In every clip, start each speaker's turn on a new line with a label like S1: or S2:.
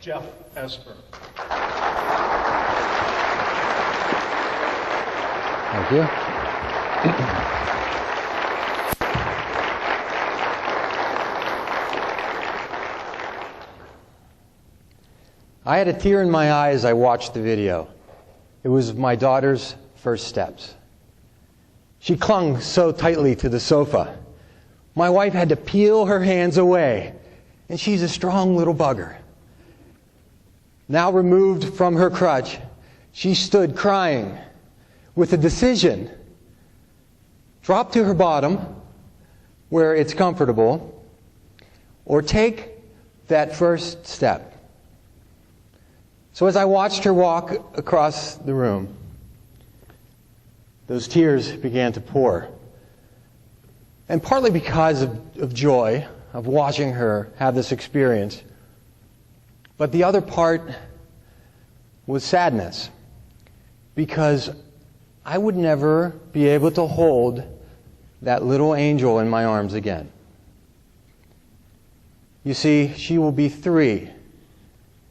S1: Jeff Esper.
S2: Thank you. I had a tear in my eye as I watched the video. It was my daughter's first steps. She clung so tightly to the sofa. My wife had to peel her hands away, and she's a strong little bugger. Now removed from her crutch, she stood crying with a decision. Drop to her bottom, where it's comfortable, or take that first step. So as I watched her walk across the room, those tears began to pour. And partly because of joy, of watching her have this experience, but the other part was sadness, because I would never be able to hold that little angel in my arms again. You see, she will be 3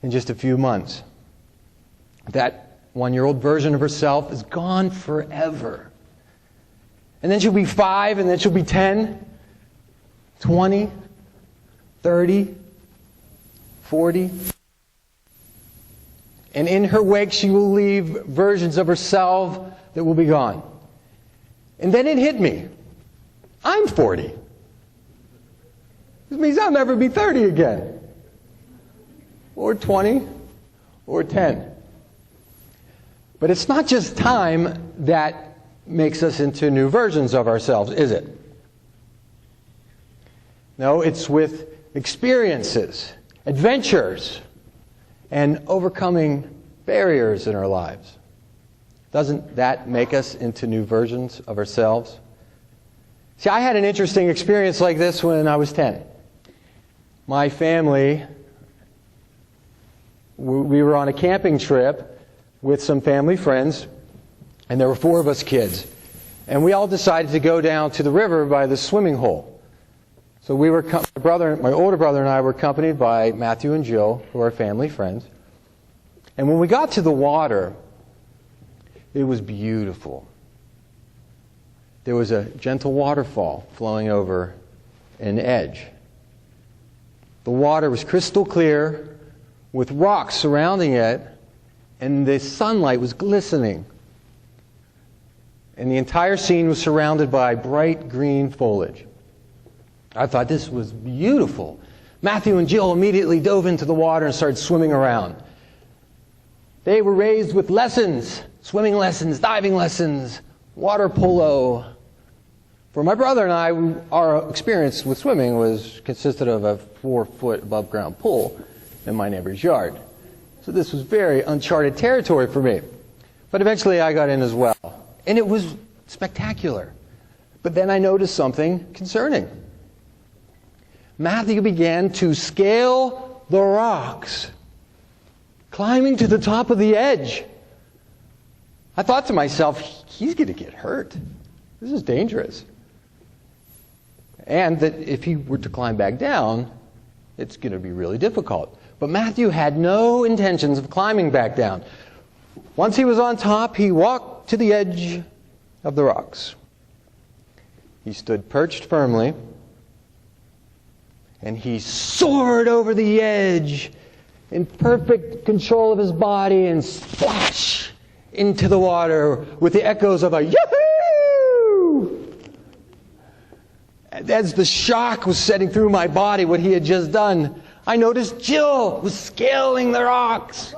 S2: in just a few months. That 1-year-old version of herself is gone forever. And then she'll be 5, and then she'll be 10, 20, 30, 40. And in her wake, she will leave versions of herself that will be gone. And then it hit me. I'm 40. This means I'll never be 30 again. Or 20, or 10. But it's not just time that makes us into new versions of ourselves, is it? No, it's with experiences, adventures, and overcoming barriers in our lives. Doesn't that make us into new versions of ourselves? See, I had an interesting experience like this when I was 10. My family, we were on a camping trip with some family friends, and there were 4 of us kids. And we all decided to go down to the river by the swimming hole. So my older brother and I were accompanied by Matthew and Jill, who are family friends. And when we got to the water, it was beautiful. There was a gentle waterfall flowing over an edge. The water was crystal clear, with rocks surrounding it, and the sunlight was glistening. And the entire scene was surrounded by bright green foliage. I thought this was beautiful. Matthew and Jill immediately dove into the water and started swimming around. They were raised with lessons, swimming lessons, diving lessons, water polo. For my brother and I, our experience with swimming consisted of a 4-foot above ground pool in my neighbor's yard. So this was very uncharted territory for me. But eventually I got in as well. And it was spectacular. But then I noticed something concerning. Matthew began to scale the rocks, climbing to the top of the edge. I thought to myself, he's going to get hurt. This is dangerous. And that if he were to climb back down, it's going to be really difficult. But Matthew had no intentions of climbing back down. Once he was on top, he walked to the edge of the rocks. He stood perched firmly, and he soared over the edge in perfect control of his body and splash into the water with the echoes of a yahoo! As the shock was setting through my body, what he had just done, I noticed Jill was scaling the rocks.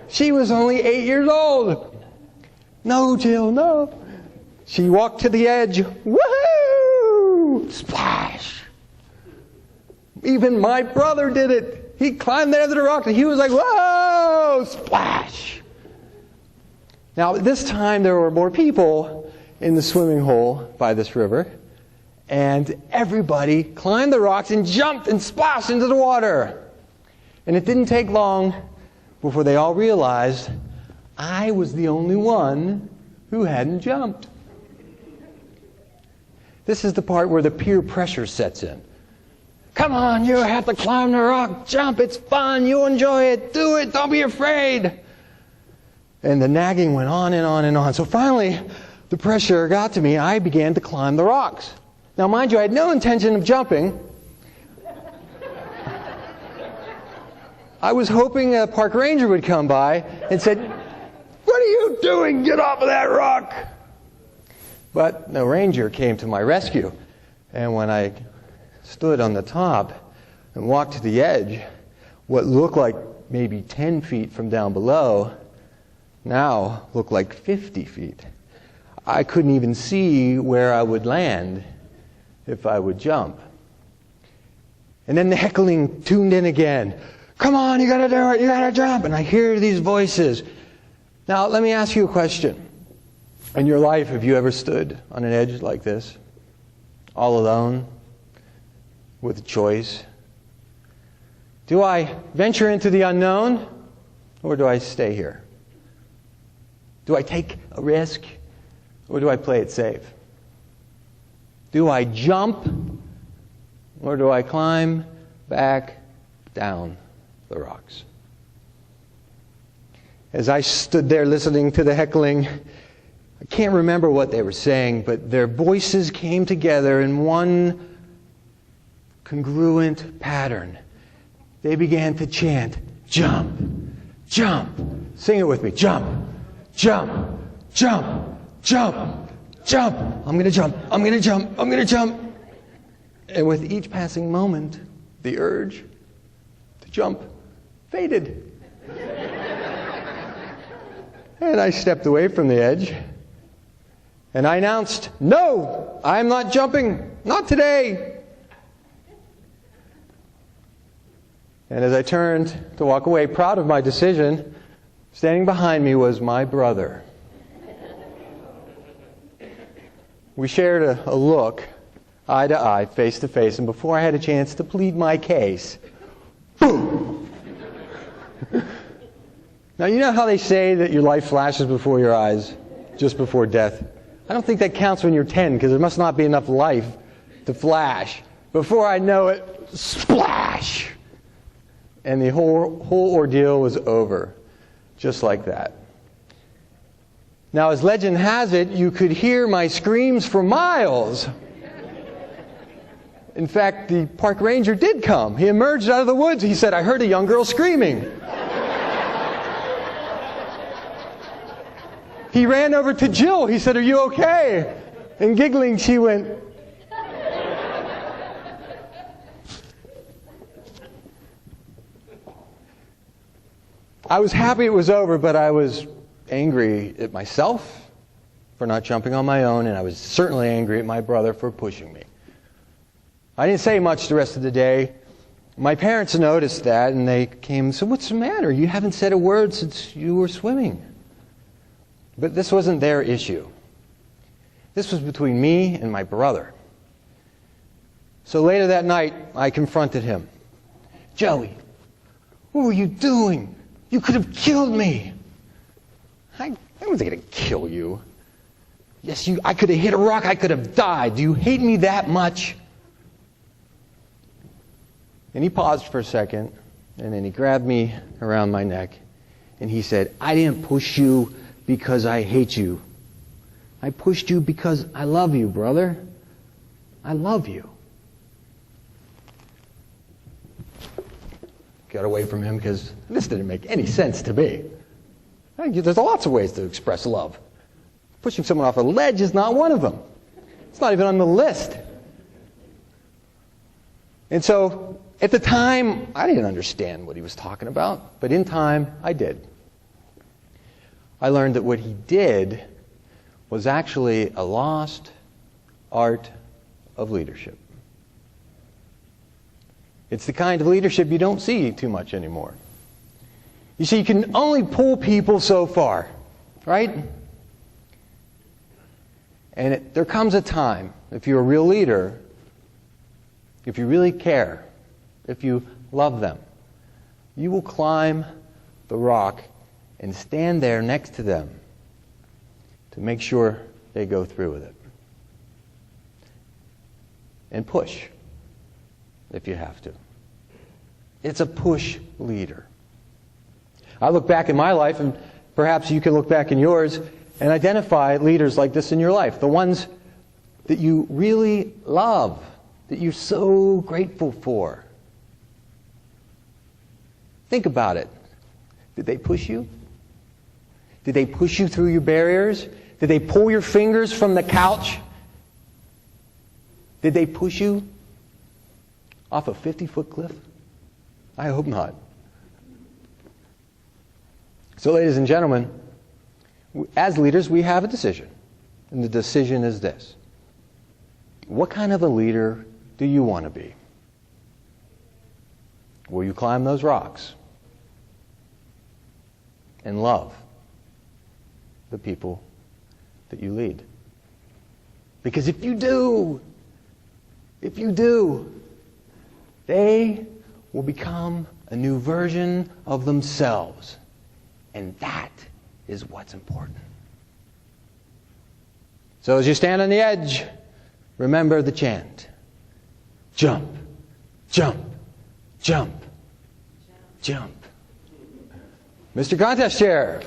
S2: She was only 8 years old. No, Jill, no. She walked to the edge. Woohoo! Splash! Even my brother did it. He climbed there to the rock and he was like, whoa! Splash! Now, this time there were more people in the swimming hole by this river. And everybody climbed the rocks and jumped and splashed into the water. And it didn't take long before they all realized I was the only one who hadn't jumped. This is the part where the peer pressure sets in. Come on, you have to climb the rock. Jump, it's fun. You enjoy it. Do it. Don't be afraid. And the nagging went on and on and on. So finally, the pressure got to me. I began to climb the rocks. Now, mind you, I had no intention of jumping. I was hoping a park ranger would come by and said, "What are you doing? Get off of that rock!" But no ranger came to my rescue. And when I stood on the top and walked to the edge, what looked like maybe 10 feet from down below now looked like 50 feet. I couldn't even see where I would land if I would jump. And then the heckling tuned in again. "Come on, you gotta do it, you gotta jump." And I hear these voices. Now, let me ask you a question. In your life, have you ever stood on an edge like this? All alone? With a choice? Do I venture into the unknown, or do I stay here? Do I take a risk, or do I play it safe? Do I jump, or do I climb back down the rocks? As I stood there listening to the heckling, I can't remember what they were saying, but their voices came together in one congruent pattern. They began to chant, "Jump, jump." Sing it with me. Jump, jump, jump, jump, jump. I'm going to jump, I'm going to jump, I'm going to jump. And with each passing moment, the urge to jump faded. And I stepped away from the edge. And I announced, "No, I'm not jumping. Not today." And as I turned to walk away, proud of my decision, standing behind me was my brother. We shared a look, eye to eye, face to face, and before I had a chance to plead my case, boom! Now, you know how they say that your life flashes before your eyes, just before death? I don't think that counts when you're 10, because there must not be enough life to flash. Before I know it, splash! And the whole ordeal was over, just like that. Now, as legend has it, you could hear my screams for miles. In fact, the park ranger did come. He emerged out of the woods. He said, "I heard a young girl screaming." He ran over to Jill. He said, "Are you okay?" And giggling, she went, I was happy it was over, but I was angry at myself for not jumping on my own, and I was certainly angry at my brother for pushing me. I didn't say much the rest of the day. My parents noticed that, and they came and said, "What's the matter? You haven't said a word since you were swimming." But this wasn't their issue. This was between me and my brother. So later that night, I confronted him. "Joey, what were you doing? You could have killed me." I wasn't going to kill you. Yes, I could have hit a rock. I could have died. Do you hate me that much? And he paused for a second, and then he grabbed me around my neck, and he said, "I didn't push you because I hate you. I pushed you because I love you, brother. I love you." Got away from him because this didn't make any sense to me. There's lots of ways to express love. Pushing someone off a ledge is not one of them. It's not even on the list. And so, at the time, I didn't understand what he was talking about, but in time, I did. I learned that what he did was actually a lost art of leadership. It's the kind of leadership you don't see too much anymore. You see, you can only pull people so far, right? And there comes a time, if you're a real leader, if you really care, if you love them, you will climb the rock and stand there next to them to make sure they go through with it. And push. if you have to. It's a push leader. I look back in my life, and perhaps you can look back in yours, and identify leaders like this in your life. The ones that you really love, that you're so grateful for. Think about it. Did they push you? Did they push you through your barriers? Did they pull your fingers from the couch? Did they push you off a 50-foot cliff? I hope not. So, ladies and gentlemen, as leaders, we have a decision. And the decision is this. What kind of a leader do you want to be? Will you climb those rocks and love the people that you lead? Because if you do, they will become a new version of themselves. And that is what's important. So as you stand on the edge, remember the chant. Jump, jump, jump, jump. Mr. Contest Chair.